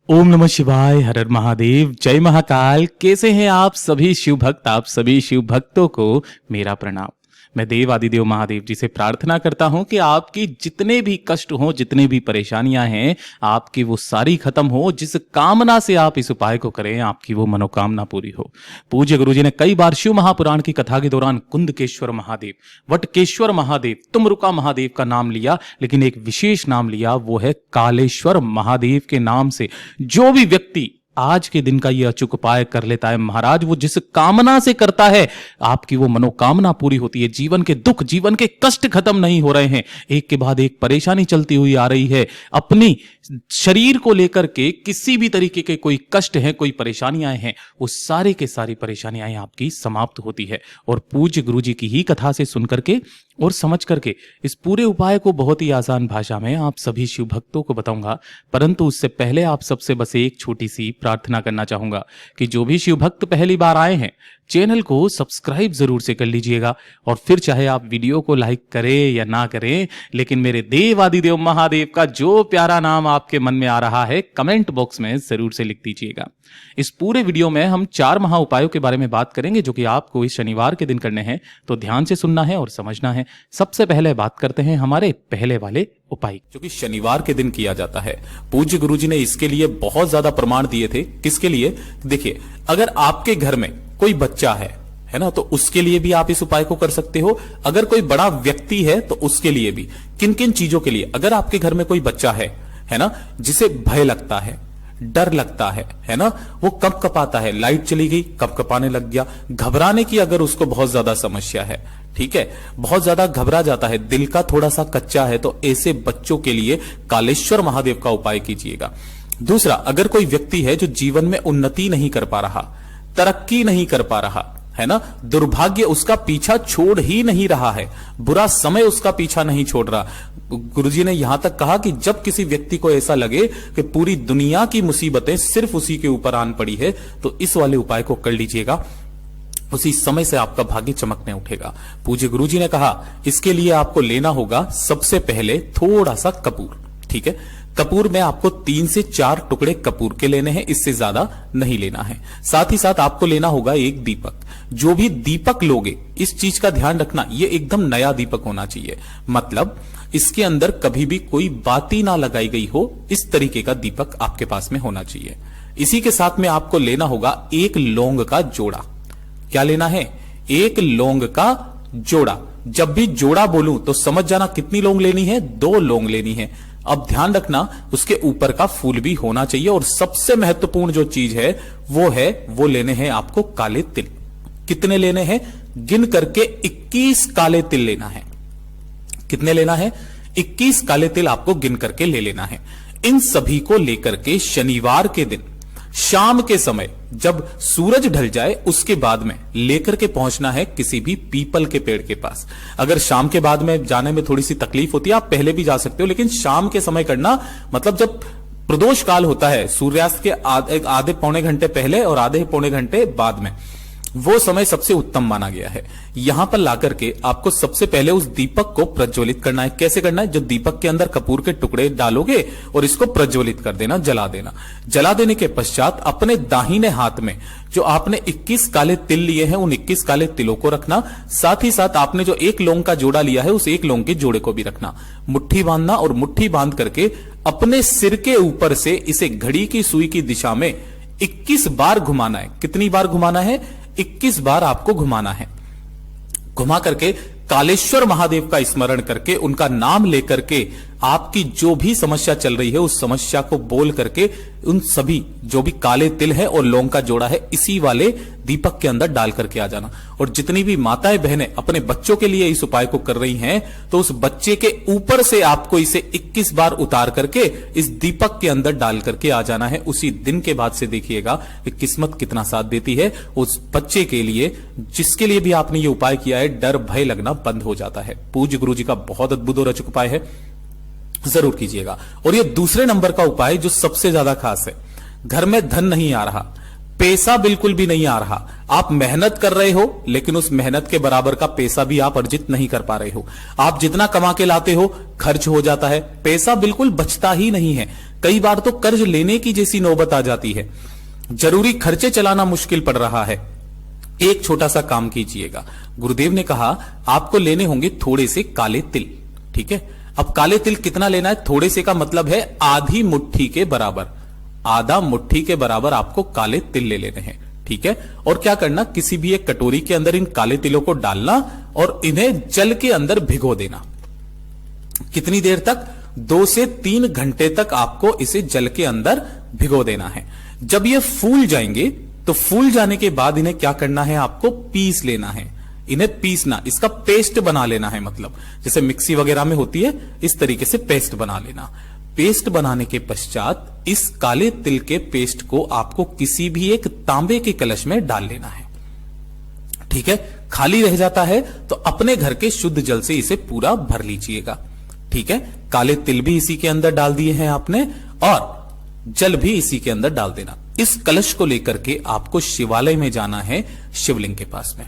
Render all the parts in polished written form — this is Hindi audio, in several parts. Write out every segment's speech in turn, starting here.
ओम नमः शिवाय, हर हर महादेव, जय महाकाल। कैसे हैं आप सभी शिव भक्त? आप सभी शिव भक्तों को मेरा प्रणाम। मैं देव आदिदेव महादेव जी से प्रार्थना करता हूं कि आपकी जितने भी कष्ट हो, जितने भी परेशानियां हैं, आपकी वो सारी खत्म हो। जिस कामना से आप इस उपाय को करें, आपकी वो मनोकामना पूरी हो। पूज्य गुरु जी ने कई बार शिव महापुराण की कथा के दौरान कुंदकेश्वर महादेव, वटकेश्वर महादेव, तुमरुका महादेव का नाम लिया, लेकिन एक विशेष नाम लिया, वो है कालेश्वर महादेव के नाम से। जो भी व्यक्ति आज के दिन का ये अचूक उपाय कर लेता है महाराज, वो जिस कामना से करता है, आपकी वो मनोकामना पूरी होती है। जीवन के दुख, जीवन के कष्ट खत्म नहीं हो रहे हैं, एक के बाद एक परेशानी चलती हुई आ रही है। अपनी शरीर को लेकर के किसी भी तरीके के कोई कष्ट है, कोई परेशानियां हैं, वो सारी के सारी परेशानियां आपकी समाप्त होती है। और पूज्य गुरु जी की ही कथा से सुन करके और समझ करके इस पूरे उपाय को बहुत ही आसान भाषा में आप सभी शिव भक्तों को बताऊंगा। परंतु उससे पहले आप सबसे बस एक छोटी सी प्रार्थना करना चाहूंगा कि जो भी शिव भक्त पहली बार आए हैं, चैनल को सब्सक्राइब जरूर से कर लीजिएगा। और फिर चाहे आप वीडियो को लाइक करें या ना करें, लेकिन मेरे देव आदिदेव महादेव का जो प्यारा नाम आपके मन में आ रहा है, कमेंट बॉक्स में जरूर से लिख दीजिएगा। इस पूरे वीडियो में हम 4 महा उपायों के बारे में बात करेंगे, जो कि आपको इस शनिवार के दिन करने हैं, तो ध्यान से सुनना है और समझना है। सबसे पहले बात करते हैं हमारे पहले वाले उपाय, जो कि शनिवार के दिन किया जाता है। पूज्य गुरु जी ने इसके लिए बहुत ज्यादा प्रमाण दिए थे। किसके लिए? देखिए, अगर आपके घर में कोई बच्चा है ना, तो उसके लिए भी आप इस उपाय को कर सकते हो। अगर कोई बड़ा व्यक्ति है तो उसके लिए भी। किन किन चीजों के लिए? अगर आपके घर में कोई बच्चा है ना, जिसे भय लगता है, डर लगता है ना, वो कप कपाता है, लाइट चली गई कप कपाने लग गया, घबराने की अगर उसको बहुत ज्यादा समस्या है, ठीक है, बहुत ज्यादा घबरा जाता है, दिल का थोड़ा सा कच्चा है, तो ऐसे बच्चों के लिए कालेश्वर महादेव का उपाय कीजिएगा। दूसरा, अगर कोई व्यक्ति है जो जीवन में उन्नति नहीं कर पा रहा, तरक्की नहीं कर पा रहा है ना, दुर्भाग्य उसका पीछा छोड़ ही नहीं रहा है, बुरा समय उसका पीछा नहीं छोड़ रहा। गुरुजी ने यहां तक कहा कि जब किसी व्यक्ति को ऐसा लगे कि पूरी दुनिया की मुसीबतें सिर्फ उसी के ऊपर आन पड़ी है, तो इस वाले उपाय को कर लीजिएगा। उसी समय से आपका भाग्य चमकने उठेगा। पूज्य गुरुजी ने कहा इसके लिए आपको लेना होगा सबसे पहले थोड़ा सा कपूर। ठीक है, कपूर में आपको 3 से 4 टुकड़े कपूर के लेने हैं, इससे ज्यादा नहीं लेना है। साथ ही साथ आपको लेना होगा एक दीपक। जो भी दीपक लोगे, इस चीज का ध्यान रखना, ये एकदम नया दीपक होना चाहिए। मतलब इसके अंदर कभी भी कोई बाती ना लगाई गई हो, इस तरीके का दीपक आपके पास में होना चाहिए। इसी के साथ में आपको लेना होगा एक लौंग का जोड़ा। क्या लेना है? एक लौंग का जोड़ा। जब भी जोड़ा बोलूं तो समझ जाना कितनी लौंग लेनी है? 2 लौंग लेनी है। अब ध्यान रखना उसके ऊपर का फूल भी होना चाहिए। और सबसे महत्वपूर्ण जो चीज है वो लेने हैं आपको काले तिल। कितने लेने हैं? गिन करके 21 काले तिल लेना है। कितने लेना है? 21 काले तिल आपको गिन करके ले लेना है। इन सभी को लेकर के शनिवार के दिन शाम के समय जब सूरज ढल जाए, उसके बाद में लेकर के पहुंचना है किसी भी पीपल के पेड़ के पास। अगर शाम के बाद में जाने में थोड़ी सी तकलीफ होती है, आप पहले भी जा सकते हो, लेकिन शाम के समय करना। मतलब जब प्रदोष काल होता है, सूर्यास्त के आधे पौने घंटे पहले और आधे पौने घंटे बाद में, वो समय सबसे उत्तम माना गया है। यहां पर लाकर के आपको सबसे पहले उस दीपक को प्रज्वलित करना है। कैसे करना है? जो दीपक के अंदर कपूर के टुकड़े डालोगे और इसको प्रज्वलित कर देना, जला देना। जला देने के पश्चात अपने दाहिने हाथ में जो आपने 21 काले तिल लिए हैं, उन 21 काले तिलों को रखना। साथ ही साथ आपने जो एक लौंग का जोड़ा लिया है, उस एक लौंग के जोड़े को भी रखना। मुट्ठी बांधना और मुट्ठी बांध करके अपने सिर के ऊपर से इसे घड़ी की सुई की दिशा में 21 बार घुमाना है। कितनी बार घुमाना है? 21 बार आपको घुमाना है। घुमा करके कालेश्वर महादेव का स्मरण करके, उनका नाम लेकर के, आपकी जो भी समस्या चल रही है उस समस्या को बोल करके उन सभी जो भी काले तिल है और लौंग का जोड़ा है, इसी वाले दीपक के अंदर डाल करके आ जाना। और जितनी भी माताएं बहनें अपने बच्चों के लिए इस उपाय को कर रही हैं, तो उस बच्चे के ऊपर से आपको इसे 21 बार उतार करके इस दीपक के अंदर डाल करके आ जाना है। उसी दिन के बाद से देखिएगा कि किस्मत कितना साथ देती है उस बच्चे के लिए, जिसके लिए भी आपने ये उपाय किया है। डर भय लगना बंद हो जाता है। पूज्य गुरु जी का बहुत अद्भुत और अचूक उपाय है, जरूर कीजिएगा। और ये दूसरे नंबर का उपाय जो सबसे ज्यादा खास है, घर में धन नहीं आ रहा, पैसा बिल्कुल भी नहीं आ रहा, आप मेहनत कर रहे हो लेकिन उस मेहनत के बराबर का पैसा भी आप अर्जित नहीं कर पा रहे हो। आप जितना कमा के लाते हो खर्च हो जाता है, पैसा बिल्कुल बचता ही नहीं है। कई बार तो कर्ज लेने की जैसी नौबत आ जाती है, जरूरी खर्चे चलाना मुश्किल पड़ रहा है। एक छोटा सा काम कीजिएगा, गुरुदेव ने कहा आपको लेने होंगे थोड़े से काले तिल। ठीक है, अब काले तिल कितना लेना है? थोड़े से का मतलब है आधी मुट्ठी के बराबर, आधा मुट्ठी के बराबर आपको काले तिल ले लेने हैं। ठीक है, और क्या करना, किसी भी एक कटोरी के अंदर इन काले तिलों को डालना और इन्हें जल के अंदर भिगो देना। कितनी देर तक? 2 से 3 घंटे तक आपको इसे जल के अंदर भिगो देना है। जब ये फूल जाएंगे तो फूल जाने के बाद इन्हें क्या करना है? आपको पीस लेना है। इन्हें पीसना, इसका पेस्ट बना लेना है, मतलब जैसे मिक्सी वगैरह में होती है इस तरीके से पेस्ट बना लेना। पेस्ट बनाने के पश्चात इस काले तिल के पेस्ट को आपको किसी भी एक तांबे के कलश में डाल लेना है। ठीक है, खाली रह जाता है तो अपने घर के शुद्ध जल से इसे पूरा भर लीजिएगा। ठीक है, काले तिल भी इसी के अंदर डाल दिए हैं आपने और जल भी इसी के अंदर डाल देना। इस कलश को लेकर के आपको शिवालय में जाना है, शिवलिंग के पास में।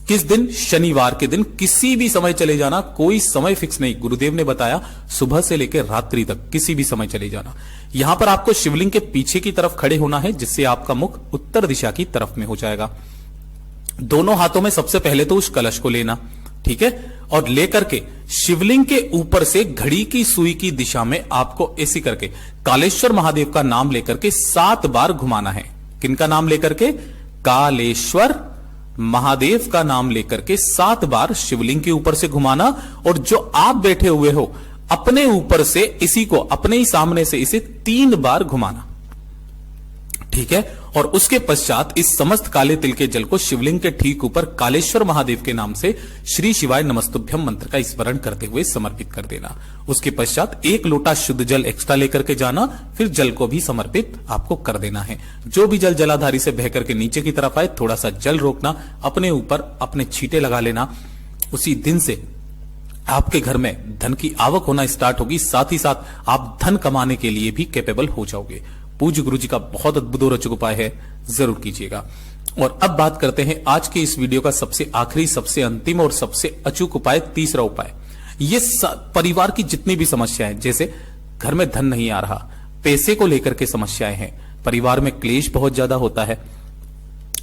किस दिन? शनिवार के दिन, किसी भी समय चले जाना, कोई समय फिक्स नहीं। गुरुदेव ने बताया सुबह से लेकर रात्रि तक किसी भी समय चले जाना। यहां पर आपको शिवलिंग के पीछे की तरफ खड़े होना है, जिससे आपका मुख उत्तर दिशा की तरफ में हो जाएगा। दोनों हाथों में सबसे पहले तो उस कलश को लेना, ठीक है, और लेकर के शिवलिंग के ऊपर से घड़ी की सुई की दिशा में आपको ऐसी करके कालेश्वर महादेव का नाम लेकर के 7 बार घुमाना है। किनका नाम लेकर के? कालेश्वर महादेव का नाम लेकर के 7 बार शिवलिंग के ऊपर से घुमाना, और जो आप बैठे हुए हो अपने ऊपर से इसी को, अपने ही सामने से इसे 3 बार घुमाना। ठीक है, और उसके पश्चात इस समस्त काले तिल के जल को शिवलिंग के ठीक ऊपर कालेश्वर महादेव के नाम से श्री शिवाय नमस्तुभ्यम मंत्र का स्मरण करते हुए समर्पित कर देना। उसके पश्चात 1 लोटा शुद्ध जल एक्स्ट्रा लेकर के जाना, फिर जल को भी समर्पित आपको कर देना है। जो भी जल जलाधारी से बह करके नीचे की तरफ आए, थोड़ा सा जल रोकना, अपने ऊपर अपने छींटे लगा लेना। उसी दिन से आपके घर में धन की आवक होना स्टार्ट होगी, साथ ही साथ आप धन कमाने के लिए भी कैपेबल हो जाओगे। पूज्य गुरु जी का बहुत अद्भुत और रोचक उपाय है, जरूर कीजिएगा। और अब बात करते हैं आज के इस वीडियो का सबसे आखिरी, सबसे अंतिम और सबसे अचूक उपाय, तीसरा उपाय। ये परिवार की जितनी भी समस्याएं, जैसे घर में धन नहीं आ रहा, पैसे को लेकर के समस्याएं हैं, परिवार में क्लेश बहुत ज्यादा होता है,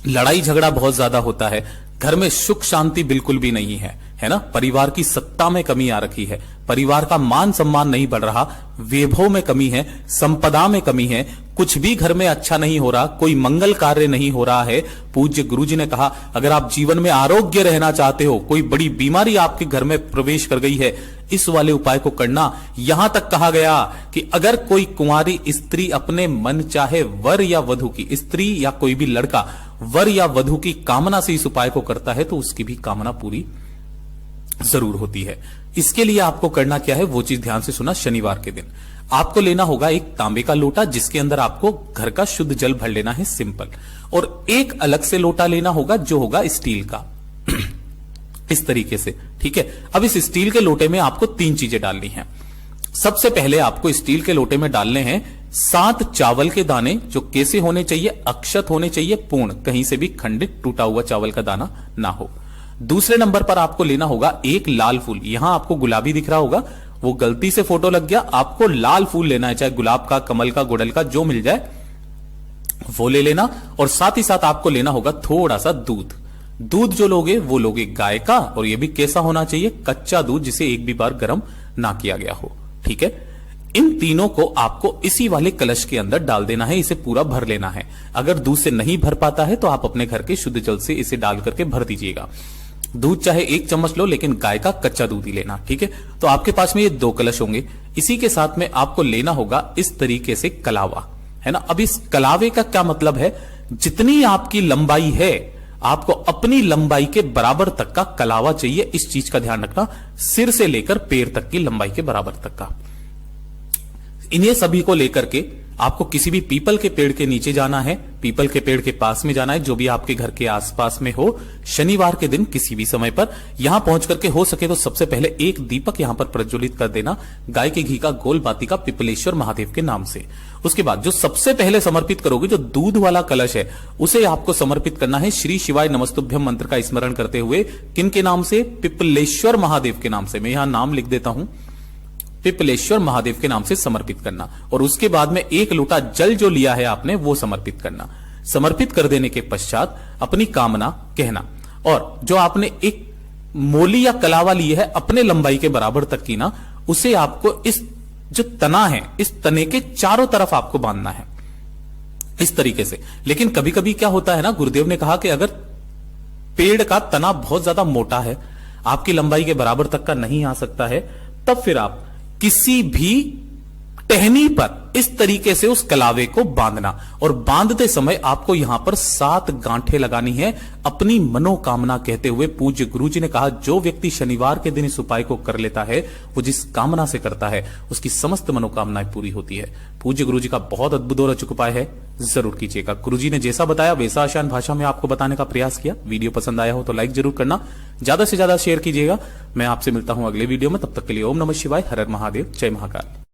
लड़ाई झगड़ा बहुत ज्यादा होता है, घर में सुख शांति बिल्कुल भी नहीं है ना, परिवार की सत्ता में कमी आ रखी है, परिवार का मान सम्मान नहीं बढ़ रहा, वैभव में कमी है, संपदा में कमी है, कुछ भी घर में अच्छा नहीं हो रहा, कोई मंगल कार्य नहीं हो रहा है। पूज्य गुरुजी ने कहा अगर आप जीवन में आरोग्य रहना चाहते हो, कोई बड़ी बीमारी आपके घर में प्रवेश कर गई है, इस वाले उपाय को करना। यहां तक कहा गया कि अगर कोई कुंवारी स्त्री अपने मन चाहे वर या वधु की, स्त्री या कोई भी लड़का वर या वधु की कामना से इस उपाय को करता है तो उसकी भी कामना पूरी जरूर होती है। इसके लिए आपको करना क्या है वो चीज ध्यान से सुना। शनिवार के दिन आपको लेना होगा एक तांबे का लोटा, जिसके अंदर आपको घर का शुद्ध जल भर लेना है, सिंपल, और एक अलग से लोटा लेना होगा जो होगा स्टील का इस तरीके से। ठीक है, अब इस स्टील के लोटे में आपको 3 चीजें डालनी है। सबसे पहले आपको स्टील के लोटे में डालने हैं 7 चावल के दाने, जो कैसे होने चाहिए? अक्षत होने चाहिए, पूर्ण, कहीं से भी खंडित टूटा हुआ चावल का दाना ना हो। दूसरे नंबर पर आपको लेना होगा एक लाल फूल। यहां आपको गुलाबी दिख रहा होगा, वो गलती से फोटो लग गया, आपको लाल फूल लेना है, चाहे गुलाब का, कमल का, गुड़हल का, जो मिल जाए वो ले लेना। और साथ ही साथ आपको लेना होगा थोड़ा सा दूध। दूध जो लोगे वो लोगे गाय का, और ये भी कैसा होना चाहिए? कच्चा दूध, जिसे एक भी बार गर्म ना किया गया हो। ठीक है, इन तीनों को आपको इसी वाले कलश के अंदर डाल देना है, इसे पूरा भर लेना है। अगर दूध से नहीं भर पाता है तो आप अपने घर के शुद्ध जल से इसे डाल करके भर दीजिएगा। दूध चाहे 1 चम्मच लो, लेकिन गाय का कच्चा दूध ही लेना। ठीक है, तो आपके पास में ये 2 कलश होंगे। इसी के साथ में आपको लेना होगा इस तरीके से कलावा, है ना। अब इस कलावे का क्या मतलब है? जितनी आपकी लंबाई है, आपको अपनी लंबाई के बराबर तक का कलावा चाहिए। इस चीज का ध्यान रखना, सिर से लेकर पैर तक की लंबाई के बराबर तक का। इन्हें सभी को लेकर के आपको किसी भी पीपल के पेड़ के नीचे जाना है, पीपल के पेड़ के पास में जाना है, जो भी आपके घर के आसपास में हो, शनिवार के दिन किसी भी समय पर यहां पहुंच करके हो सके तो सबसे पहले एक दीपक यहां पर प्रज्वलित कर देना, गाय के घी का गोल बाती का पिपलेश्वर महादेव के नाम से। उसके बाद जो सबसे पहले समर्पित करोगे, जो दूध वाला कलश है, उसे आपको समर्पित करना है श्री शिवाय नमस्तुभ्यम मंत्र का स्मरण करते हुए। किन के नाम से? पिपलेश्वर महादेव के नाम से। मैं यहां नाम लिख देता हूं, पिपलेश्वर महादेव के नाम से समर्पित करना। और उसके बाद में 1 लोटा जल जो लिया है आपने वो समर्पित करना। समर्पित कर देने के पश्चात अपनी कामना कहना, और जो आपने एक मोली या कलावा ली है अपने लंबाई के बराबर तक की ना, उसे आपको इस जो तना है, इस तने के चारों तरफ आपको बांधना है इस तरीके से। लेकिन कभी कभी क्या होता है ना, गुरुदेव ने कहा कि अगर पेड़ का तना बहुत ज्यादा मोटा है, आपकी लंबाई के बराबर तक का नहीं आ सकता है, तब फिर आप किसी भी टहनी पर इस तरीके से उस कलावे को बांधना, और बांधते समय आपको यहां पर 7 गांठें लगानी है अपनी मनोकामना कहते हुए। पूज्य गुरुजी ने कहा, जो व्यक्ति शनिवार के दिन इस उपाय को कर लेता है, वो जिस कामना से करता है उसकी समस्त मनोकामनाएं पूरी होती है। पूज्य गुरुजी का बहुत अद्भुत और अचूक उपाय है, जरूर कीजिएगा। गुरुजी ने जैसा बताया वैसा आसान भाषा में आपको बताने का प्रयास किया। वीडियो पसंद आया हो तो लाइक जरूर करना, ज्यादा से ज्यादा शेयर कीजिएगा। मैं आपसे मिलता हूं अगले वीडियो में, तब तक के लिए ओम नमः शिवाय, हर हर महादेव, जय महाकाल।